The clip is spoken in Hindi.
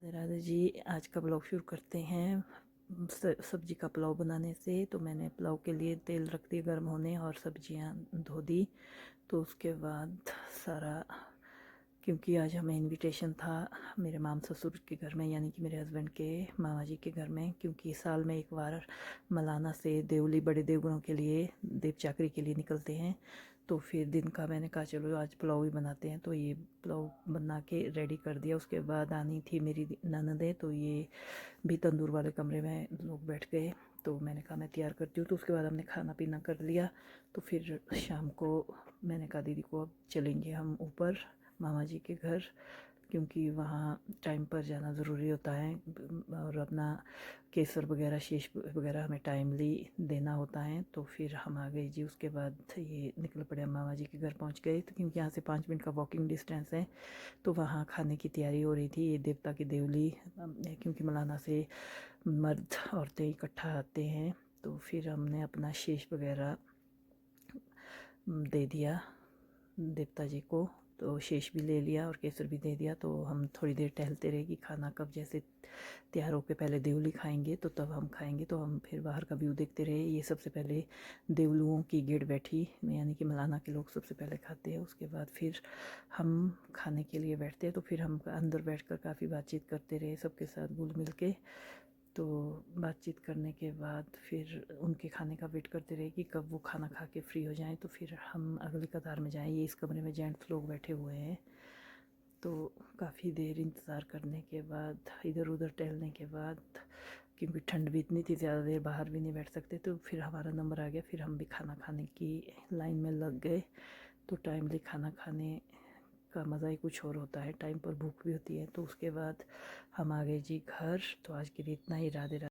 राधा जी, आज का ब्लॉग शुरू करते हैं सब्जी का पुलाव बनाने से। तो मैंने पुलाव के लिए तेल रख दिया गर्म होने और सब्जियां धो दी। तो उसके बाद सारा, क्योंकि आज हमें इनविटेशन था मेरे माम ससुर के घर में, यानी कि मेरे हस्बैंड के मामा जी के घर में, क्योंकि साल में एक बार मलाना से देवली बड़े देवगुणों के लिए देव चाकरी के लिए निकलते हैं। तो फिर दिन का मैंने कहा चलो आज पुलाव ही बनाते हैं, तो ये पुलाव बना के रेडी कर दिया। उसके बाद आनी थी मेरी ननदें, तो ये भी तंदूर वाले कमरे में लोग बैठ गए। तो मैंने कहा मैं तैयार करती हूँ। तो उसके बाद हमने खाना पीना कर लिया। तो फिर शाम को मैंने कहा दीदी को अब चलेंगे हम ऊपर मामा जी के घर, क्योंकि वहाँ टाइम पर जाना ज़रूरी होता है और अपना केसर वगैरह शेष वगैरह हमें टाइमली देना होता है। तो फिर हम आ गए जी। उसके बाद ये निकल पड़े, हम मामा जी के घर पहुँच गए। तो क्योंकि यहाँ से 5 मिनट का वॉकिंग डिस्टेंस है, तो वहाँ खाने की तैयारी हो रही थी। ये देवता की देवली, क्योंकि मलाना से मर्द औरतें इकट्ठा आते हैं। तो फिर हमने अपना शेष वगैरह दे दिया देवता जी को, तो शेष भी ले लिया और केसर भी दे दिया। तो हम थोड़ी देर टहलते रहे कि खाना कब जैसे तैयार होकर पहले देवली खाएंगे तो तब हम खाएंगे। तो हम फिर बाहर का व्यू देखते रहे। ये सबसे पहले देवलुओं की गेट बैठी, यानी कि मलाना के लोग सबसे पहले खाते हैं। उसके बाद फिर हम खाने के लिए बैठते हैं। तो फिर हम अंदर बैठकर काफ़ी बातचीत करते रहे सबके साथ घुल मिल के। तो बातचीत करने के बाद फिर उनके खाने का वेट करते रहे कि कब वो खाना खा के फ्री हो जाएं, तो फिर हम अगली कतार में जाएं। ये इस कमरे में जेंट्स लोग बैठे हुए हैं। तो काफ़ी देर इंतज़ार करने के बाद, इधर उधर टहलने के बाद, क्योंकि ठंड भी इतनी थी ज़्यादा देर बाहर भी नहीं बैठ सकते, तो फिर हमारा नंबर आ गया। फिर हम भी खाना खाने की लाइन में लग गए। तो टाइमली खाना खाने का मज़ा ही कुछ और होता है, टाइम पर भूख भी होती है। तो उसके बाद हम आ गए जी घर। तो आज के लिए इतना ही। राधे राधे।